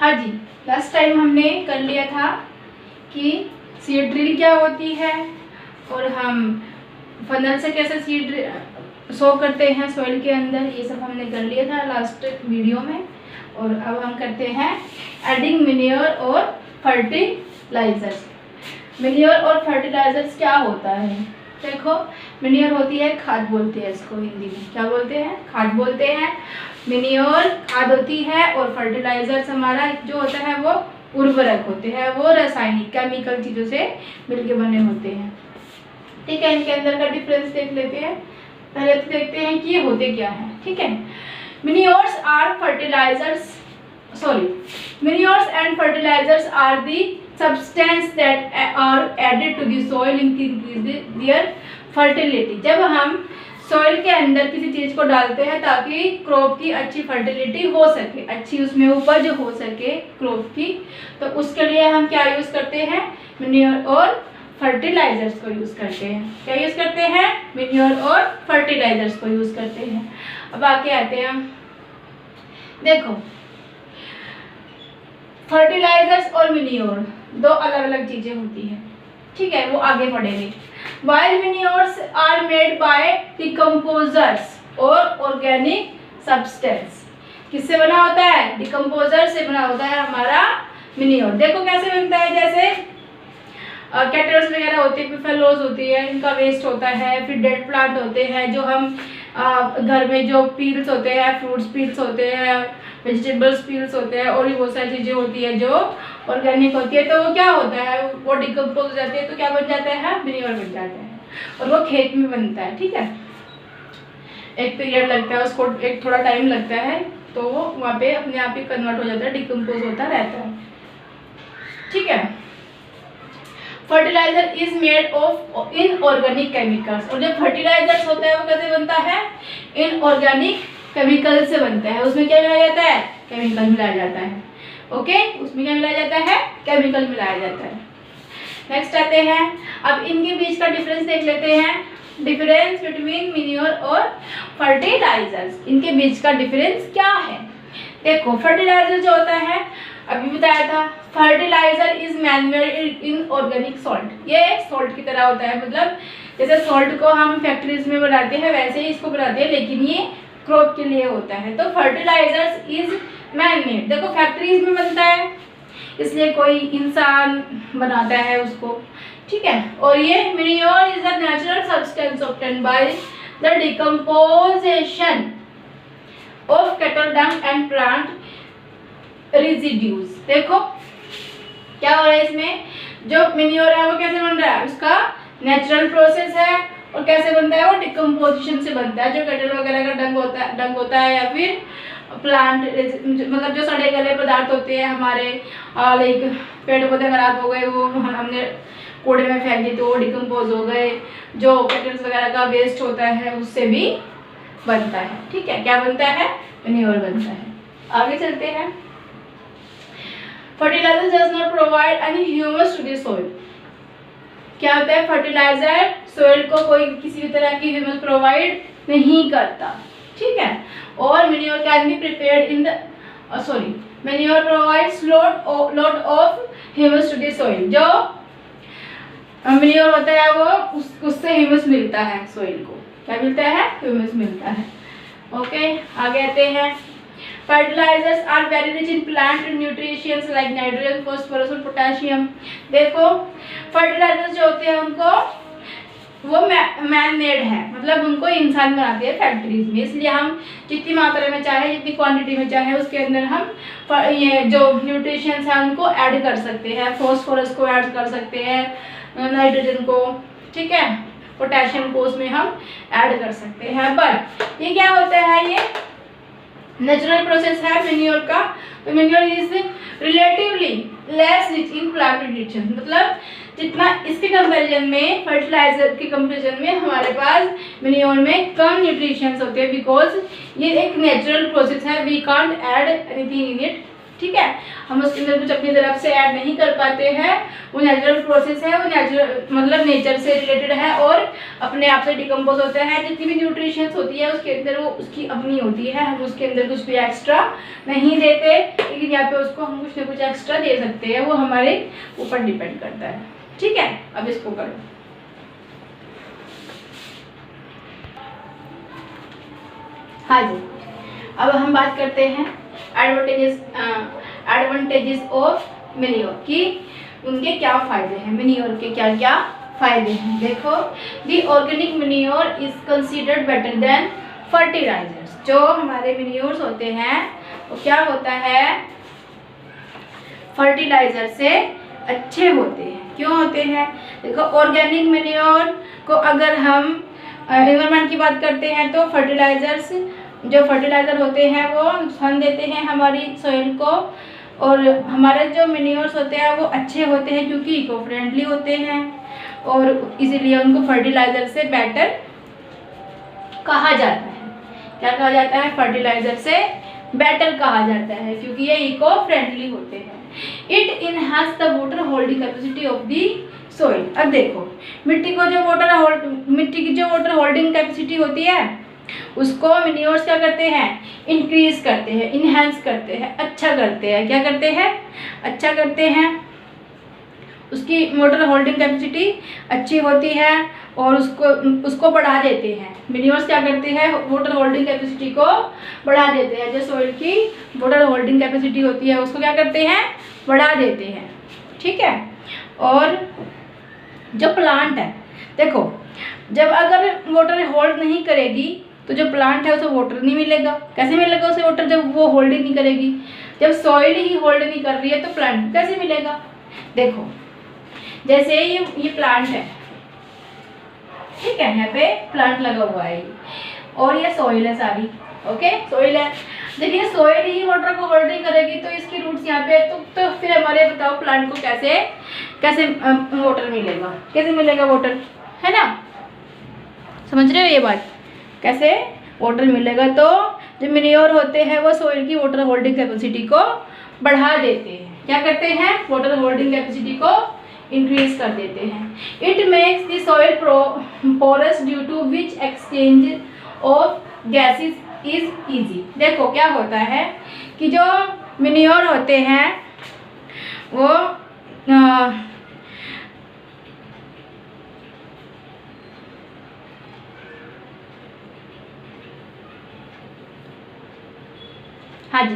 हाँ जी, last time हमने कर लिया था कि सीड ड्रिल क्या होती है और हम फनल से कैसे सीड शो करते हैं सॉइल के अंदर, ये सब हमने कर लिया था लास्ट वीडियो में। और अब हम करते हैं एडिंग मैन्योर और फर्टिलाइजर्स। मैन्योर और फर्टिलाइजर्स क्या होता है? देखो, मैन्योर होती है खाद, बोलते हैं इसको हिंदी में, क्या बोलते हैं? खाद बोलते हैं। मैन्योर खाद होती है और फर्टिलाइजर्स हमारा जो होता है वो उर्वरक होते हैं, वो रासायनिक केमिकल चीज़ों से मिलके बने होते हैं। ठीक है, इनके अंदर का डिफरेंस देख लेते हैं। पहले तो देखते हैं कि ये होते क्या है। ठीक है, manures are fertilizers, manures and fertilizers are the substance that are added to the soil increase their fertility। जब हम सॉइल के अंदर किसी चीज़ को डालते हैं ताकि क्रॉप की अच्छी फर्टिलिटी हो सके, अच्छी उसमें उपज हो सके क्रॉप की, तो उसके लिए हम क्या यूज़ करते हैं? मैन्योर और फर्टिलाइजर्स को यूज़ करते हैं। क्या यूज़ करते हैं? मैन्योर और फर्टिलाइजर्स को यूज़ करते हैं। अब आगे आते हैं, देखो फर्टिलाइजर्स और मैन्योर दो अलग अलग चीज़ें होती हैं। ठीक है, वो आगे पढ़ेंगे। While manures are made by decomposers और ऑर्गेनिक सब्सटेंस। किससे बना होता है? डिकम्पोजर से बना होता है हमारा मैन्योर। देखो कैसे बनता है, जैसे कैटल्स वगैरह होती है, फेलोज होती है, इनका वेस्ट होता है, फिर डेड प्लांट होते हैं जो हम घर में जो पील्स होते हैं, फ्रूट्स पील्स होते हैं, वेजिटेबल्स पील्स होते हैं, और भी बहुत सारी चीज़ें होती है जो ऑर्गेनिक होती है, तो वो क्या होता है, वो डिकम्पोज हो जाती है, तो क्या बन जाता है? मैन्योर बन जाता है, और वो खेत में बनता है। ठीक है, एक पीरियड लगता है उसको, एक थोड़ा टाइम लगता है, तो वो वहाँ पे अपने आप ही कन्वर्ट हो जाता है, डिकम्पोज होता रहता है। ठीक है, fertilizer is made of inorganic chemicals. और जो फर्टिलाइजर्स होता है वो कैसे बनता है? इनऑर्गेनिक केमिकल से बनता है। उसमें क्या मिलाया जाता है? केमिकल मिलाया जाता है। ओके, उसमें क्या मिलाया जाता है? केमिकल मिलाया जाता है। नेक्स्ट आते हैं, अब इनके बीच का डिफरेंस देख लेते हैं। डिफरेंस बिटवीन मैन्योर और फर्टिलाइजर्स, इनके बीच का डिफरेंस क्या है? देखो, फर्टिलाइजर जो होता है, अभी बताया था, fertilizer is manufactured in organic salt. ये सॉल्ट की तरह होता है, मतलब जैसे सॉल्ट को हम फैक्ट्रीज में बनाते हैं वैसे ही इसको बनाते हैं, लेकिन ये क्रॉप के लिए होता है। तो फर्टिलाइजर्स इज मैन मेड। देखो, फैक्ट्रीज में बनता है, इसलिए कोई इंसान बनाता है उसको। ठीक है, और ये manure is a natural substance obtained by the decomposition of cattle Dang and plant residues. देखो क्या हो रहा है इसमें, जो मैन्योर है वो कैसे बन रहा है? उसका नेचुरल प्रोसेस है, और कैसे बनता है? वो डिकम्पोजिशन से बनता है। जो कैटल वगैरह का डंग होता है या फिर प्लांट, मतलब जो सड़े गले पदार्थ होते हैं हमारे, लाइक पेड़ पौधे खराब हो गए, वो हमने कूड़े में फेंक दिए तो वो डिकम्पोज हो गए। जो कैटल्स वगैरह का वेस्ट होता है उससे भी बनता है। ठीक है, क्या बनता है? मैन्योर बनता है। आगे चलते हैं। Fertilizer does not provide any humus to the soil. क्या होता है? फर्टिलाइजर सॉइल को कोई किसी भी तरह की ह्यूमस प्रोवाइड नहीं करता। ठीक है, और manure can be prepared in the manure provides lot of humus to the soil. जो मैन्योर होता है वो उससे ह्यूमस मिलता है सॉइल को। क्या मिलता है? ह्यूमस मिलता है। ओके, आगे आते हैं। Fertilizers are very rich in plant nutritions like nitrogen, phosphorus और पोटेशियम। देखो, फर्टिलाइजर्स जो होते हैं उनको वो मैन मेड है, मतलब उनको इंसान बनाते हैं फैक्ट्रीज में, इसलिए हम जितनी मात्रा में चाहे, जितनी क्वांटिटी में चाहे, उसके अंदर हम ये जो न्यूट्रिशंस हैं उनको ऐड कर सकते हैं। फॉस्फोरस को ऐड कर सकते हैं, नाइट्रोजन को, ठीक है, पोटेशियम को उसमें हम ऐड कर सकते हैं। बट ये क्या होता है? ये नेचुरल प्रोसेस है मैन्योर का। तो manure is relatively less rich in plant nutrition, मतलब जितना इसके कंपैरिजन में, फर्टिलाइजर के कंपैरिजन में हमारे पास मैन्योर में कम न्यूट्रिशंस होते हैं, बिकॉज ये एक नेचुरल प्रोसेस है, we can't add anything in it. ठीक है। हम उसके अंदर कुछ अपनी तरफ से ऐड नहीं कर पाते हैं, वो नेचुरल प्रोसेस है, वो नेचुरल मतलब नेचर से रिलेटेड है और अपने आप से डिकम्पोज होता है। जितनी भी न्यूट्रिशंस होती है उसके अंदर वो उसकी अपनी होती है, हम उसके अंदर कुछ भी एक्स्ट्रा नहीं देते, लेकिन यहाँ पे उसको हम कुछ ना कुछ एक्स्ट्रा दे सकते हैं, वो हमारे ऊपर डिपेंड करता है। ठीक है, अब इसको करो। हाँ जी, अब हम बात करते हैं एडवांटेजेस ऑफ मेन्योर की उनके क्या फायदे हैं, मेन्योर के क्या क्या फायदे हैं। देखो, the organic manure is considered better than fertilizers. जो हमारे मेन्योर्स होते हैं वो क्या होता है, फर्टिलाइजर से अच्छे होते हैं। क्यों होते हैं? देखो, ऑर्गेनिक मेन्योर को अगर हम एनवायरनमेंट की बात करते हैं तो फर्टिलाइजर्स, जो फर्टिलाइजर होते हैं वो नुकसान देते हैं हमारी सॉइल को, और हमारे जो मेन्योर्स होते हैं वो अच्छे होते हैं क्योंकि इको फ्रेंडली होते हैं, और इसीलिए उनको फर्टिलाइजर से बेटर कहा जाता है। क्या कहा जाता है? फर्टिलाइजर से बेटर कहा जाता है क्योंकि ये इको फ्रेंडली होते हैं। It enhance the water holding capacity of the soil. अब देखो, मिट्टी की जो वाटर होल्डिंग कैपेसिटी होती है उसको मेन्योर्स क्या करते हैं? इंक्रीज करते हैं, इनहेंस करते हैं, अच्छा करते हैं। क्या करते हैं? अच्छा करते हैं। उसकी वाटर होल्डिंग कैपेसिटी अच्छी होती है और उसको बढ़ा देते हैं। मेन्योर्स क्या करते हैं? वाटर होल्डिंग कैपेसिटी को बढ़ा देते हैं। जो सॉइल की वाटर होल्डिंग कैपेसिटी होती है उसको क्या करते हैं? बढ़ा देते हैं। ठीक है। और जो प्लांट है, देखो, जब अगर वाटर होल्ड नहीं करेगी तो जो प्लांट है उसे वाटर नहीं मिलेगा। कैसे मिलेगा उसे वाटर? जब वो होल्ड ही नहीं करेगी। जब सॉइल ही होल्ड नहीं कर रही है तो प्लांट कैसे मिलेगा? देखो, जैसे ये प्लांट है, ठीक है, यहाँ पे प्लांट लगा हुआ है और ये सॉइल है सारी। ओके, सॉइल है। देखिए, सॉइल ही वाटर को होल्ड नहीं करेगी तो इसकी रूट्स यहाँ पे तो फिर हमारे बताओ प्लांट को कैसे वाटर मिलेगा? कैसे मिलेगा वाटर? है ना, समझ रहे हो ये बात? कैसे वाटर मिलेगा? तो जो मेन्योर होते हैं वो सॉइल की वाटर होल्डिंग कैपेसिटी को बढ़ा देते हैं। क्या करते हैं? वाटर होल्डिंग कैपेसिटी को इंक्रीज कर देते हैं। It makes the soil porous due to which exchange of gases is easy. देखो, क्या होता है कि जो मेन्योर होते हैं वो हाँ जी,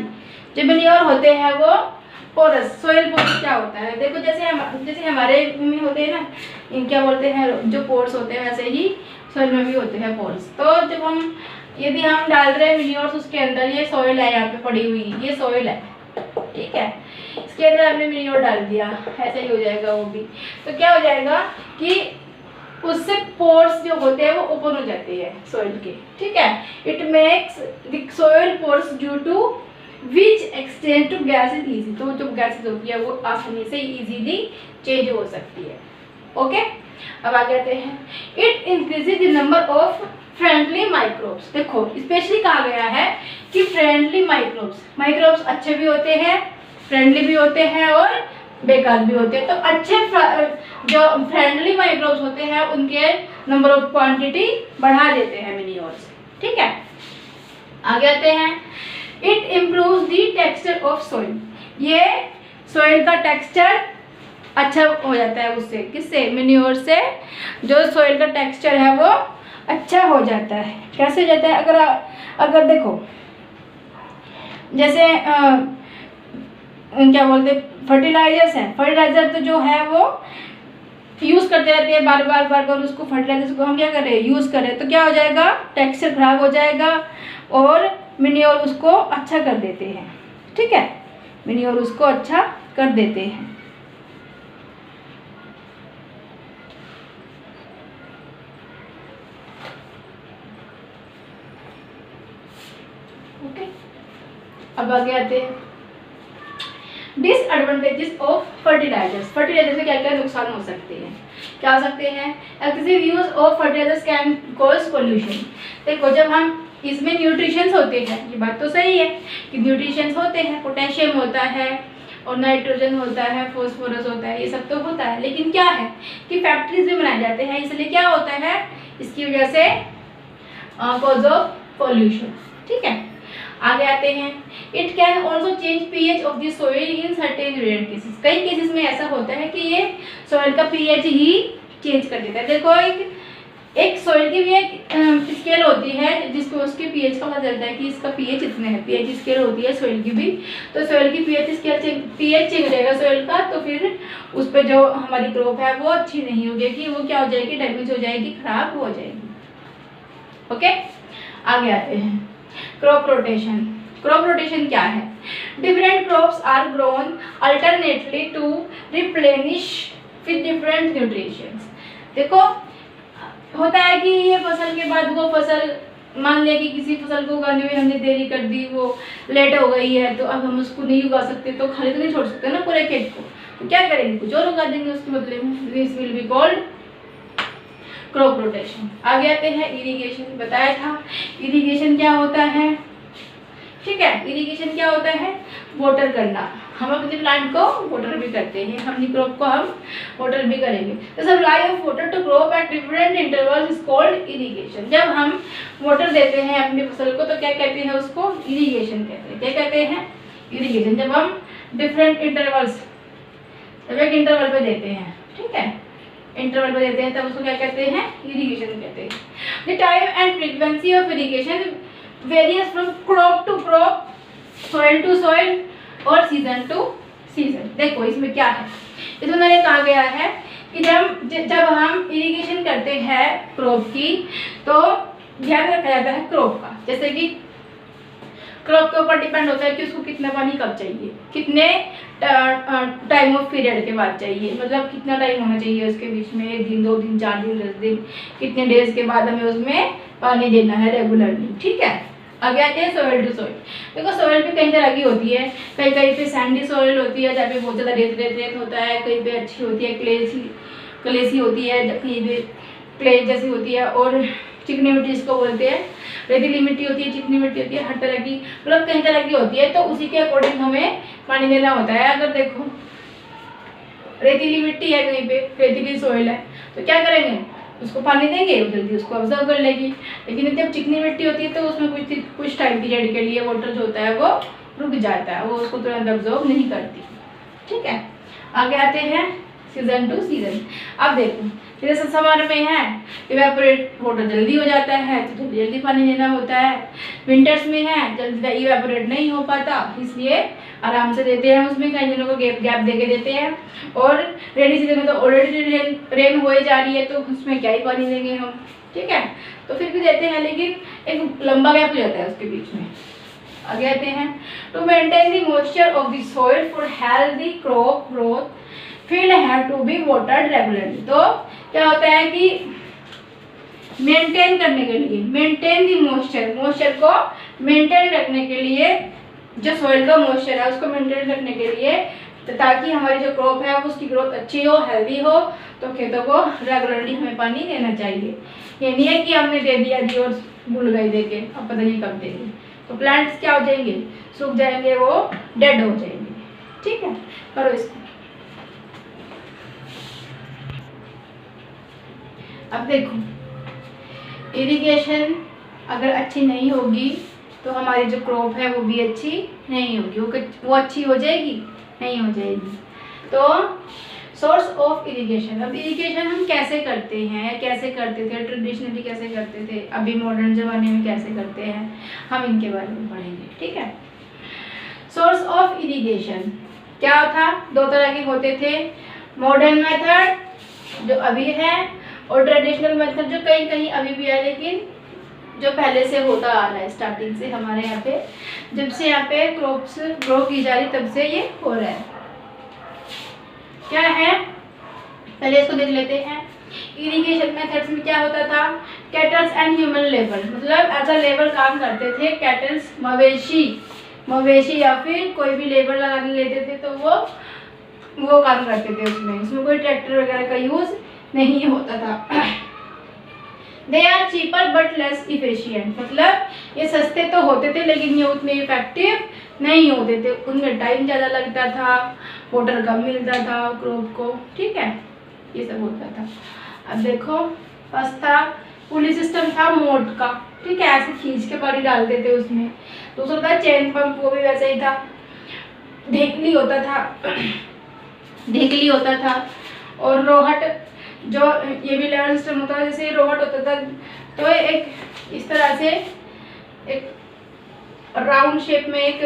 जो मेन्योर होते हैं वो पोरस, सॉइल पोरस क्या होता है? देखो, जैसे हमारे में होते हैं ना, क्या बोलते हैं, जो पोर्स होते हैं वैसे ही सॉइल में भी होते हैं पोर्स। तो जब यदि हम डाल रहे हैं मेन्योर्स उसके अंदर, ये सॉइल है यहाँ पे पड़ी हुई, ये सॉइल है, ठीक है, इसके अंदर हमने मेन्योर डाल दिया, ऐसा ही हो जाएगा वो भी। तो क्या हो जाएगा कि उससे पोर्स जो होते हैं वो ओपन हो जाते हैं सॉइल के। ठीक है। It makes the soil pores due to which extend to gases easy. तो जो गैसेज होती है वो आसानी से इजीली चेंज हो सकती है। ओके, अब आगे आते हैं। It increases the number of friendly microbes. देखो, स्पेशली कहा गया है कि फ्रेंडली माइक्रोब्स अच्छे भी होते हैं, फ्रेंडली भी होते हैं और बेकार भी होते हैं। तो अच्छे जो फ्रेंडली माइक्रोब्स होते हैं उनके नंबर ऑफ क्वांटिटी बढ़ा देते हैं मेन्योर्स। ठीक है, आगे आते हैं। It improves the texture of soil. ये सॉइल का टेक्सचर अच्छा हो जाता है उससे। किससे? मेन्योर से जो सॉइल का टेक्सचर है वो अच्छा हो जाता है। कैसे हो जाता है? अगर देखो, जैसे क्या बोलते हैं, फर्टिलाइजर्स हैं। फर्टिलाइजर तो जो है वो यूज़ करते रहते हैं बार बार उसको, फर्टिलाइजर्स को हम क्या करें? यूज़ करें, तो क्या हो जाएगा? टेक्सचर खराब हो जाएगा और मेन्योर उसको अच्छा कर देते हैं। ठीक है, मेन्योर उसको अच्छा कर देते हैं। ओके, अब आगे आते हैं डिसएडवांटेजेस ऑफ फर्टिलाइजर्स। फर्टिलाइजर से क्या क्या नुकसान हो सकते हैं? क्या हो सकते हैं? Excessive use of fertilizers can cause pollution. देखो, जब हम इसमें न्यूट्रिशंस होते हैं, ये बात तो सही है कि न्यूट्रिशंस होते हैं, पोटेशियम होता है और नाइट्रोजन होता है, फॉस्फोरस होता है, ये सब तो होता है। लेकिन क्या है कि फैक्ट्रीज में बनाए जाते हैं, इसलिए क्या होता है, इसकी वजह से कॉज ऑफ पॉल्यूशन। ठीक है, आगे आते हैं। It can also change pH of the soil in certain rare cases. कई केसेस में ऐसा होता है कि ये सॉइल का पीएच ही चेंज कर देता है। देखो एक सॉइल की भी एक स्केल होती है जिसको उसके पीएच का पता चलता है कि इसका पीएच इतने है, पीएच स्केल होती है सॉइल की भी। तो सॉइल की पीएच चेंज हो जाएगा सॉइल का, तो फिर उस पर जो हमारी क्रॉप है वो अच्छी नहीं होगी, वो क्या हो जाएगी, डैमेज हो जाएगी, खराब हो जाएगी। ओके, आगे आते हैं। Crop rotation. क्रॉप रोटेशन क्या है? Different crops are grown alternately to replenish with different nutritions. देखो होता है कि ये फसल के बाद वो फसल, मान लिया कि किसी फसल को उगाने में हमने देरी कर दी, वो लेट हो गई है, तो अब हम उसको नहीं उगा सकते, तो खाली तो नहीं छोड़ सकते ना पूरे खेत को, तो क्या करेंगे, कुछ और उगा देंगे उसके बदले में। This will be called crop rotation. आगे आते हैं इरिगेशन। बताया था इरिगेशन क्या होता है। ठीक है, इरिगेशन क्या होता है, वाटर करना। हम अपने प्लांट को वाटर भी करते हैं, अपनी क्रॉप को हम वाटर भी करेंगे। The supply of water to crop at different intervals is called irrigation. जब हम वाटर देते हैं अपनी फसल को तो क्या कहते हैं, उसको इरिगेशन कहते हैं। क्या कहते हैं, इरिगेशन। जब हम डिफरेंट इंटरवल्स, जब एक इंटरवल पे देते हैं, ठीक है, इंटरवल पे देते हैं, तब उसको क्या कहते हैं, इरिगेशन कहते हैं। The time and frequency of irrigation varies from crop to crop, soil to soil और सीजन टू सीजन। देखो इसमें क्या है, इसमें मैंने कहा गया है कि जब हम इरिगेशन करते हैं क्रॉप की, तो ध्यान रखा जाता है क्रॉप का। जैसे कि क्रॉप के ऊपर डिपेंड होता है कि उसको कितना पानी कब चाहिए, कितने टाइम ऑफ पीरियड के बाद चाहिए, मतलब कितना टाइम होना चाहिए उसके बीच में, 1 दिन 2 दिन 4 दिन 10 दिन, कितने डेज के बाद हमें उसमें पानी देना है रेगुलरली। ठीक है, आगे आते हैं सॉइल टू सॉइल। देखो सॉइल भी कई तरह की होती है, कहीं कहीं पे सैंडी सॉइल होती है जहाँ पे बहुत ज़्यादा रेत होता है, कहीं पे अच्छी होती है क्लेसी होती है, कहीं पे क्ले जैसी होती है, और चिकनी मिट्टी जिसको बोलते हैं, रेतीली मिट्टी होती है, चिकनी मिट्टी होती है, हर तरह की, मतलब कई तरह की होती है। तो उसी के अकॉर्डिंग हमें पानी देना होता है। अगर देखो रेतीली मिट्टी है, कहीं पे रेतीली सॉइल है, तो क्या करेंगे, उसको पानी देंगे, जल्दी उसको ऑब्जर्व कर लेगी। लेकिन जब चिकनी मिट्टी होती है तो उसमें कुछ टाइम पीरियड के लिए वाटर जो होता है वो रुक जाता है, वो उसको तुरंत ऑब्जर्व नहीं करती। ठीक है, आगे आते हैं सीजन टू सीजन। अब देखो जैसे समर में है इवेपोरेट वाटर जल्दी हो जाता है, तो जल्दी जल्दी पानी देना होता है। विंटर्स में है जल्दी इवेपोरेट नहीं हो पाता, इसलिए आराम से देते हैं, उसमें कई दिनों को गैप दे के देते हैं। और रेनी सीजन में तो ऑलरेडी रेन हो जा रही है, तो उसमें क्या ही पानी देंगे हम। ठीक है, तो फिर भी देते हैं, लेकिन एक लंबा गैप हो जाता है उसके बीच में। आगे आते हैं। To maintain the moisture of the soil for healthy crop growth field have to be watered regularly. तो क्या होता है कि मेंटेन करने के लिए, मेंटेन दी मॉइस्चर को मेंटेन रखने के लिए, जो सॉइल का मॉइस्चर है उसको मेंटेन रखने के लिए, तो ताकि हमारी जो क्रॉप है उसकी ग्रोथ अच्छी हो, हेल्दी हो, तो खेतों को रेगुलरली हमें पानी देना चाहिए। ये नहीं है कि हमने दे दिया जी और भूल गए दे के, अब पता नहीं कब देंगे, तो प्लांट्स क्या हो जाएंगे, सूख जाएंगे, वो डेड हो जाएंगे। ठीक है, करो इसको। अब देखो इरिगेशन अगर अच्छी नहीं होगी तो हमारी जो क्रॉप है वो भी अच्छी नहीं होगी, वो अच्छी हो जाएगी, नहीं हो जाएगी। तो सोर्स ऑफ इरिगेशन। अब इरिगेशन हम कैसे करते हैं, कैसे करते थे ट्रेडिशनली, कैसे करते थे, अभी मॉडर्न ज़माने में कैसे करते हैं, हम इनके बारे में पढ़ेंगे। ठीक है, सोर्स ऑफ इरिगेशन क्या था, 2 तरह के होते थे, मॉडर्न मेथड जो अभी है और ट्रेडिशनल मेथड जो कहीं कहीं अभी भी है, लेकिन जो पहले से होता आ रहा है, स्टार्टिंग से हमारे यहाँ पे, जब से यहाँ पे क्रॉप्स ग्रो की जा रही तब से ये हो रहा है। क्या है, पहले इसको देख लेते हैं। इरिगेशन मेथड्स में क्या होता था, कैटल्स एंड ह्यूमन लेबर, मतलब एज अ लेबर काम करते थे कैटल्स, मवेशी या फिर कोई भी लेबर लगाने लेते थे, तो वो काम करते थे उसमें कोई ट्रैक्टर वगैरह का यूज़ नहीं होता था। They are cheaper but less efficient, मतलब ये सस्ते तो होते थे लेकिन ये उतने इफेक्टिव नहीं होते थे, उनमें टाइम ज़्यादा लगता था, वाटर कम मिलता था क्रॉप को, ठीक है, ये सब होता था। अब देखो फर्स्ट था पुली सिस्टम था मोट का, ठीक है, ऐसे खींच के पानी डालते थे उसमें। दूसरा था चेन पंप, वो भी वैसे ही था, ढेकली होता था ढेकली होता था। और रोहट, जो ये भी लेवल सिस्टम होता था, जैसे रोहट होता था तो एक इस तरह से एक राउंड शेप में, एक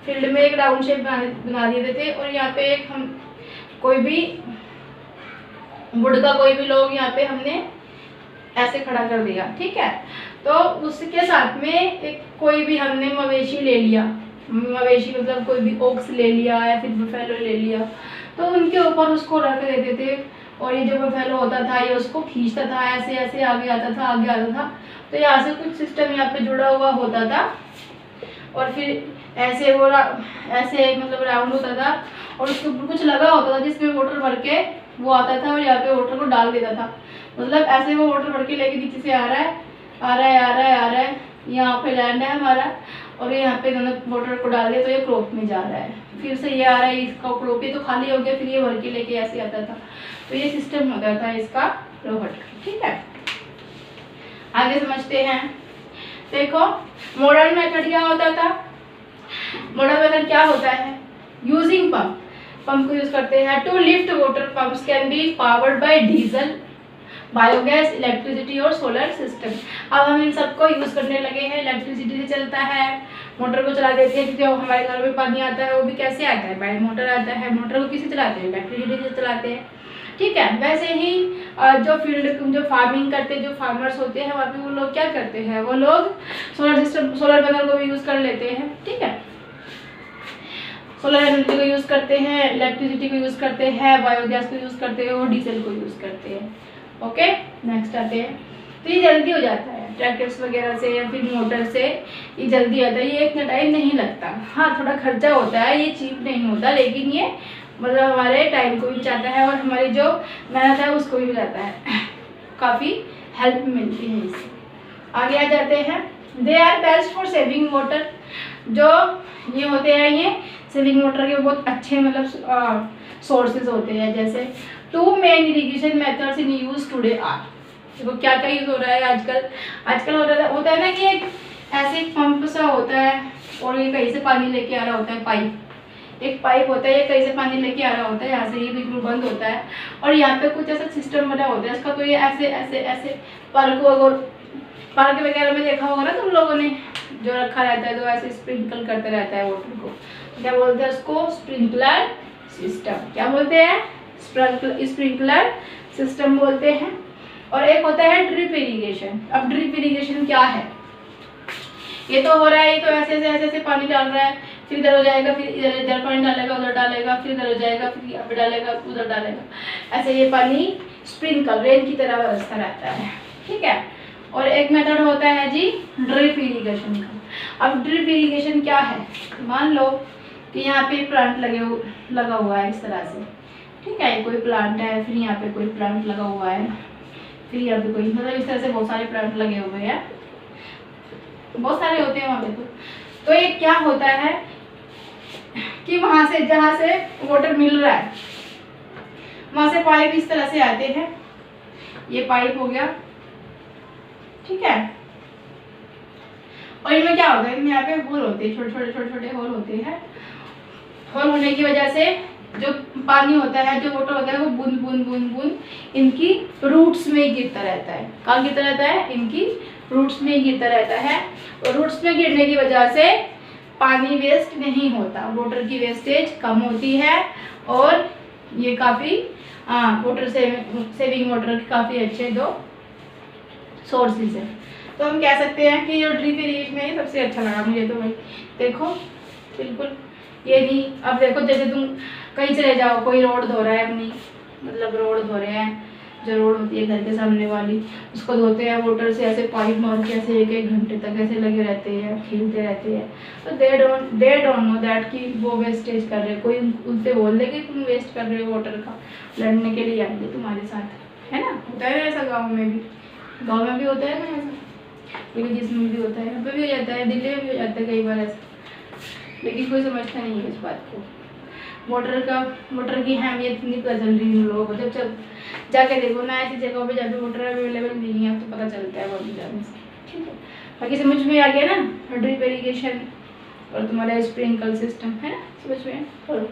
फील्ड में एक राउंड शेप बना देते थे, और यहाँ पे एक हम कोई भी वुड का कोई भी लोग यहाँ पे हमने ऐसे खड़ा कर दिया, ठीक है। तो उसके साथ में एक कोई भी हमने मवेशी ले लिया, मवेशी मतलब कोई भी ओक्स ले लिया या फिर बफेलो ले लिया, तो उनके ऊपर उसको रख देते थे, और ये जो बफेलो होता था ये उसको खींचता था, ऐसे ऐसे आगे आता था आगे आता था। तो यहाँ से कुछ सिस्टम यहाँ पे जुड़ा हुआ होता था, और फिर ऐसे वो ऐसे मतलब राउंड होता था, और उसके ऊपर कुछ लगा होता था जिसमें वाटर भर के वो आता था, और यहाँ पे वाटर को डाल देता था, मतलब ऐसे वो वाटर भर के लेके नीचे से आ रहा है आ रहा है आ रहा है आ रहा है, यहाँ पे लैंड है हमारा, और यहाँ पे दोनों वाटर को डाल दिया तो ये क्रॉप में जा रहा है, फिर से ये आ रहा है, इसका क्रॉप ये तो खाली हो गया, फिर ये भर के लेके ऐसे आता था। तो ये सिस्टम होता था इसका रोहट, ठीक है। आगे समझते हैं। देखो मॉडर्न मेथड क्या होता था, मॉडर्न मेथड क्या होता है, यूजिंग पंप, पंप को यूज करते हैं to lift water. Pumps can be powered by diesel, biogas, electricity और सोलर सिस्टम। अब हम इन सबको यूज करने लगे हैं, इलेक्ट्रिसिटी से चलता है, मोटर को चला देते हैं, क्योंकि जो हमारे घर में पानी आता है वो भी कैसे आता है, बाय मोटर आता है। मोटर को किससे चलाते हैं, इलेक्ट्रिसिटी से चलाते हैं, ठीक है। वैसे ही जो फील्ड जो फार्मिंग करते हैं, जो फार्मर्स होते हैं वहाँ पे वो लोग क्या करते हैं, वो लोग सोलर सिस्टम, सोलर पैनल को भी यूज कर लेते हैं, ठीक है। सोलर एनर्जी को यूज करते हैं, इलेक्ट्रिसिटी को यूज करते हैं, बायोगैस को यूज करते हैं और डीजल को यूज करते हैं। ओके, नेक्स्ट आते हैं। तो ये जल्दी हो जाता है ट्रैक्टर्स वगैरह से या फिर मोटर से, ये जल्दी आता है, ये इतना टाइम नहीं लगता। हाँ थोड़ा खर्चा होता है, ये चीप नहीं होता, लेकिन ये मतलब हमारे टाइम को भी बचाता है और हमारी जो मेहनत है उसको भी बचाता है, काफ़ी हेल्प मिलती है इससे। आगे आ जाते हैं। They are best for saving water, जो ये होते हैं ये सेविंग वाटर के बहुत अच्छे मतलब सोर्सेज होते हैं। जैसे two main irrigation methods in use today are, देखो क्या क्या यूज हो रहा है आजकल होता है ना कि एक ऐसे पंप सा होता है और ये कहीं से पानी लेके आ रहा होता है, एक पाइप होता है, ये कहीं से पानी लेके आ रहा होता है, यहाँ से ये बिल्कुल बंद होता है और यहाँ पे कुछ ऐसा सिस्टम बना होता है इसका। तो ये ऐसे ऐसे ऐसे पार्क वगैरह में देखा होगा ना तुम लोगों ने, जो रखा रहता है तो ऐसे स्प्रिंकल करते रहता है वाटर को, क्या बोलते हैं उसको, स्प्रिंकलर सिस्टम। क्या बोलते हैं, स्प्रिंकलर सिस्टम बोलते हैं। और एक होता है ड्रिप इरिगेशन। अब ड्रिप इरिगेशन क्या है, ये तो हो रहा है, ये तो ऐसे ऐसे ऐसे पानी डाल रहा है, फिर इधर हो जाएगा, फिर इधर पानी डालेगा, उधर डालेगा, फिर इधर हो जाएगा, फिर यहाँ पे डालेगा, उधर डालेगा, ऐसे ये पानी स्प्रिंकल रेन की तरह बरसता रहता है, ठीक है। और एक मेथड होता है जी ड्रिप इरिगेशन का। अब ड्रिप इरिगेशन क्या है, मान लो कि यहाँ पे प्लांट लगा हुआ है इस तरह से, ठीक है, कोई प्लांट है, फिर यहाँ पे कोई प्लांट लगा हुआ है, फिर यहाँ पे कोई, मतलब इस तरह से बहुत सारे प्लांट लगे हुए हैं, बहुत सारे होते हैं वहाँ पे। तो ये क्या होता है कि वहाँ से जहाँ से वाटर मिल रहा है वहाँ से पाइप इस तरह से आते हैं, ये पाइप हो गया, ठीक है। और इनमें क्या होता है, इनमें यहाँ पे होल होते हैं, छोटे छोटे होल होते हैं। होल होने की वजह से जो पानी होता है, जो वाटर होता है, वो बूंद बूंद बूंद बूंद इनकी रूट्स में ही गिरता रहता है। कहाँ गिरता रहता है, इनकी रूट्स में ही गिरता रहता है। और रूट्स में गिरने की वजह से पानी वेस्ट नहीं होता, वाटर की वेस्टेज कम होती है और ये काफ़ी वाटर सेविंग वाटर के काफ़ी अच्छे दो सोर्सेज है। तो हम कह सकते हैं कि जो ड्रिप इरिगेशन में सबसे अच्छा लगा मुझे तो भाई। देखो बिल्कुल ये नहीं, अब देखो जैसे तुम कहीं चले जाओ, कोई रोड धो रहा है अपनी, मतलब रोड धो रहे हैं, जो रोड होती है घर के सामने वाली, उसको धोते हैं वाटर से, ऐसे पाइप मार के ऐसे एक घंटे तक ऐसे लगे रहते हैं, खींचते रहते हैं। तो दे डोंट नो दैट कि वो वेस्टेज कर रहे हैं। कोई उनसे बोल दे कि तुम वेस्ट कर रहे हो वाटर का, लड़ने के लिए आएंगे तुम्हारे साथ, है ना, होता है ऐसा गाँव में भी, गाँव में भी होता है ना ऐसा, लेकिन जिसमें भी होता है, यहाँ पे भी हो जाता है, दिल्ली में भी हो जाता है कई बार ऐसा, लेकिन कोई समझता नहीं है इस बात को। मोटर की अहमियत नहीं पता चल रही है लोगों को। जब जाके देखो ना ऐसी जगहों पे जहाँ पे मोटर अवेलेबल नहीं है, तो पता चलता है बहुत जाने से। ठीक है, बाकी समझ में आ गया ना, ड्रिप इरिगेशन और तुम्हारा स्प्रिंकल सिस्टम है ना, समझ में करो।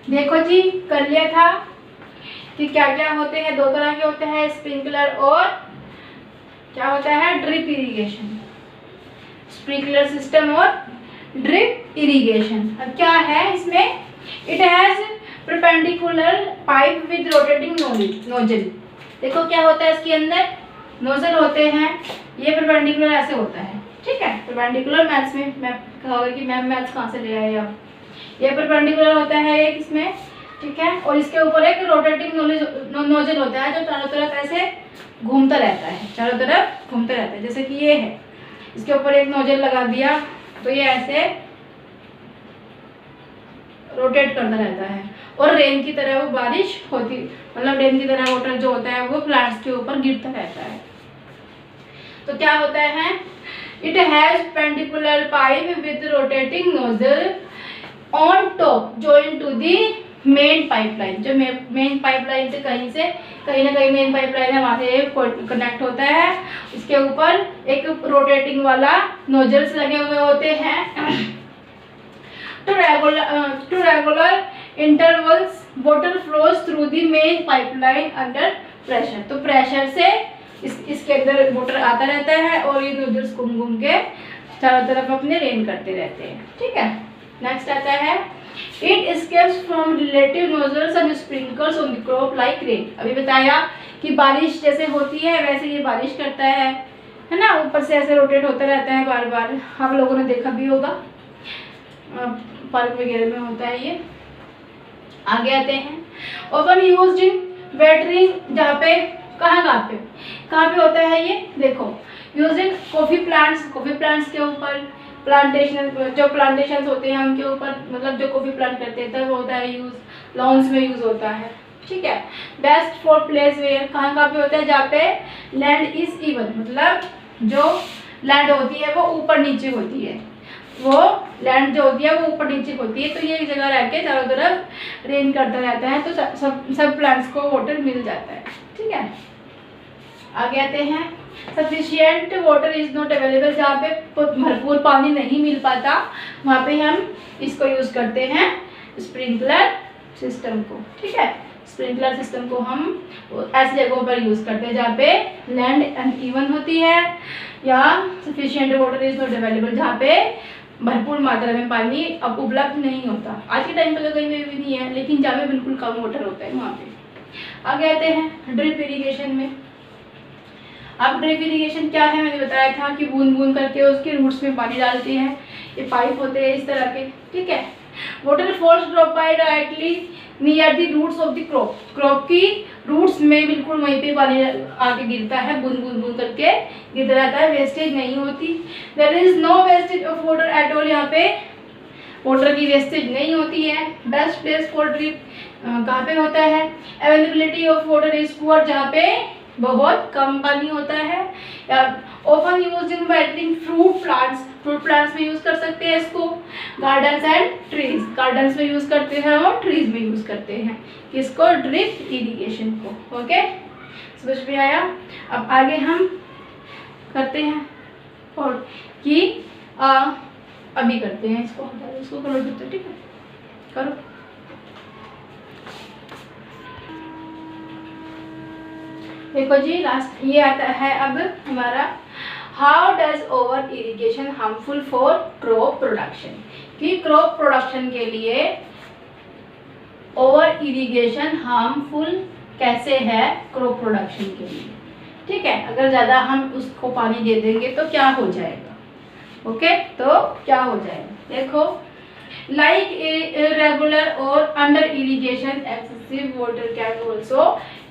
देखो जी, कर लिया था कि क्या क्या होते हैं, दो तरह के होते हैं, स्प्रिंकलर और क्या होता है, ड्रिप इरिगेशन। स्प्रिंकलर सिस्टम और ड्रिप इरिगेशन। अब क्या है इसमें, it has perpendicular pipe with rotating nozzle. देखो क्या होता है इसके अंदर, नोजल होते हैं, ये परपेंडिकुलर ऐसे होता है। ठीक है, परपेंडिकुलर मैथ्स में मैं कहा कि मैम मैथ्स कहाँ से ले आए आप, ये परपेंडिकुलर होता है एक इसमें। ठीक है, और इसके ऊपर एक रोटेटिंग नोजल होता है जो चारों तरफ ऐसे घूमता रहता है, चारों तरफ घूमता रहता है। जैसे कि ये है, इसके ऊपर एक नोजल लगा दिया तो ये ऐसे रोटेट करता रहता है, और रेन की तरह वो बारिश होती, मतलब रेन की तरह वाटर जो होता है वो प्लांट्स के ऊपर गिरता रहता है। तो क्या होता है, it has perpendicular pipe with rotating nozzle on top joint to the main pipeline. जो मेन पाइपलाइन से कहीं ना कहीं मेन पाइपलाइन है, वहाँ से कनेक्ट होता है। इसके ऊपर एक रोटेटिंग वाला नोजल्स लगे हुए होते हैं। To regular intervals water flows through the main pipeline under pressure. तो प्रेशर से इसके अंदर वाटर आता रहता है और ये नोजल्स घूम के चारों तरफ अपने रेन करते रहते हैं। ठीक है, नेक्स्ट आता है, it escapes from relative nozzles and sprinkles on the crop like rain. अभी बताया कि बारिश जैसे होती है वैसे ये बारिश करता है ना, ऊपर से ऐसे रोटेट होता रहता है बार बार। आप लोगों ने देखा भी होगा, पार्क वगैरह में होता है ये। आगे आते हैं, ओपन यूज्ड इन वेटरिंग, जहाँ पे कहाँ पे होता है ये, देखो यूज इन कॉफी प्लांट्स के ऊपर, प्लांटेशन जो प्लांटेशन होते हैं उनके ऊपर, मतलब जो कॉफी प्लांट करते हैं तब होता है यूज, लॉन्स में यूज होता है। ठीक है, बेस्ट फॉर प्लेस वेयर, कहाँ पे होता है, जहाँ पे लैंड इज इवन, मतलब जो लैंड होती है वो ऊपर नीचे होती है, वो लैंड जो होती है वो ऊपर नीचे होती है। तो ये जगह रह के चारों तरफ रेन करता रहता है, तो सब प्लांट्स को वाटर मिल जाता है। ठीक है, आगे आते हैं, sufficient water is not available, जहाँ पे भरपूर पानी नहीं मिल पाता वहाँ पे हम इसको यूज़ करते हैं, स्प्रिंकलर सिस्टम को। ठीक है, स्प्रिंकलर सिस्टम को हम ऐसी जगहों पर यूज़ करते हैं जहाँ पे लैंड अनइवन होती है, या sufficient water is not available, जहाँ पे भरपूर मात्रा में पानी अब उपलब्ध नहीं होता। आज के टाइम पे तो कहीं भी नहीं है, लेकिन जहाँ पे बिल्कुल कम वाटर होता है वहाँ पे। आगे आते हैं ड्रिप इरिगेशन में। अब ड्रिप इरिगेशन क्या है, मैंने बताया था कि बूंद बूंद करके उसके रूट्स में पानी डालते हैं, ये पाइप होते हैं इस तरह के। ठीक है, water falls drop by directly near the roots of the crop की रूट्स में बिल्कुल वहीं पे पानी आके गिरता है, बूंद बूंद बूंद करके गिरता रहता है, वेस्टेज नहीं होती। There is no wastage of water at all, यहाँ पे वाटर की वेस्टेज नहीं होती है। बेस्ट प्लेस फॉर ड्रिप कहाँ पे होता है, availability of water is poor, जहाँ पे बहुत कम पानी होता है। Open use in watering fruit plants में यूज कर सकते हैं इसको। गार्डन्स एंड ट्रीज, गार्डन्स में यूज करते हैं और ट्रीज में यूज करते हैं किसको, ड्रिप इरिगेशन को। ओके, समझ में आया। अब आगे हम करते हैं और कि अभी करते हैं इसको करो, ठीक है करो। देखो जी, लास्ट ये आता है अब हमारा, how does over irrigation harmful for crop production, कि क्रॉप प्रोडक्शन के लिए ओवर इरिगेशन हार्मफुल कैसे है क्रॉप प्रोडक्शन के लिए। ठीक है, अगर ज़्यादा हम उसको पानी दे देंगे तो क्या हो जाएगा। ओके, तो क्या हो जाएगा, देखो like irregular or under irrigation excessive water can also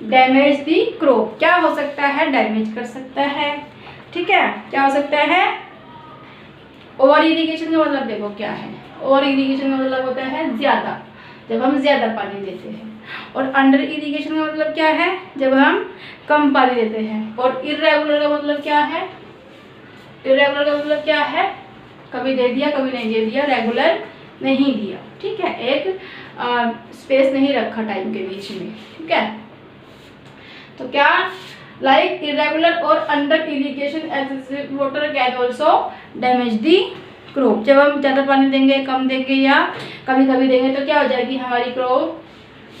damage the crop। क्या हो सकता है, डैमेज कर सकता है। ठीक है, क्या हो सकता है, ओवर इरिगेशन का मतलब देखो क्या है, ओवर इरिगेशन का मतलब होता है ज़्यादा, जब हम ज़्यादा पानी देते हैं। और अंडर इरिगेशन का मतलब क्या है, जब हम कम पानी देते हैं। और इर्रेगुलर का मतलब क्या है, इर्रेगुलर का मतलब क्या है, कभी दे दिया कभी नहीं दे दिया, रेगुलर नहीं दिया, ठीक है, एक स्पेस नहीं रखा टाइम के बीच में, ठीक है। तो क्या, लाइक इरेगुलर और under irrigation excessive water can also damage the crop. जब हम ज़्यादा पानी देंगे, कम देंगे या कभी कभी देंगे तो क्या हो जाएगी, हमारी क्रॉप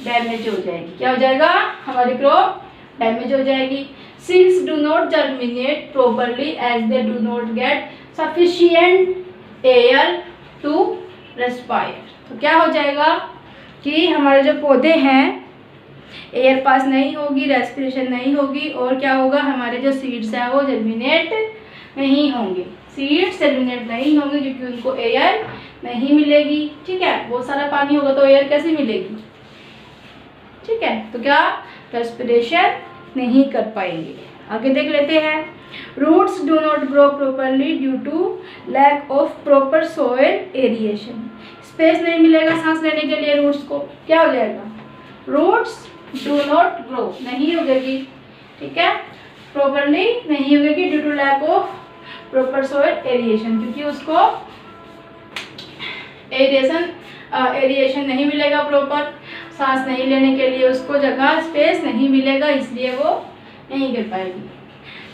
डैमेज हो जाएगी। क्या हो जाएगा, हमारी क्रॉप डैमेज हो जाएगी। Seeds do not germinate properly as they do not get sufficient air to respire. तो क्या हो जाएगा कि हमारे जो पौधे हैं, एयर पास नहीं होगी, रेस्पिरेशन नहीं होगी, और क्या होगा, हमारे जो सीड्स हैं वो जर्मिनेट नहीं होंगे। सीड्स जर्मिनेट नहीं होंगे क्योंकि उनको एयर नहीं मिलेगी, ठीक है। बहुत सारा पानी होगा तो एयर कैसे मिलेगी, ठीक है। तो क्या, रेस्पिरेशन नहीं कर पाएंगे। आगे देख लेते हैं। Roots do not grow properly due to lack of proper soil aeration. Space नहीं मिलेगा सांस लेने के लिए रूट्स को, क्या हो जाएगा, रूट्स डू नॉट ग्रो, नहीं उगेगी, ठीक है, प्रॉपरली नहीं उगेगी due to lack of proper soil aeration, क्योंकि उसको एरिएशन नहीं मिलेगा, प्रॉपर सांस नहीं लेने के लिए उसको जगह स्पेस नहीं मिलेगा, इसलिए वो नहीं कर पाएगी।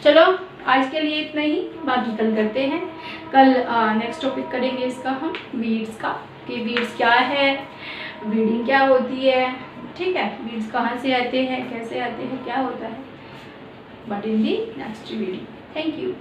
चलो आज के लिए इतना ही, बाकी कल करते हैं। कल नेक्स्ट टॉपिक करेंगे इसका हम, वीड्स का, कि वीड्स क्या है, वीडिंग क्या होती है, ठीक है, वीड्स कहाँ से आते हैं, कैसे आते हैं, क्या होता है, but in the next video. Thank you.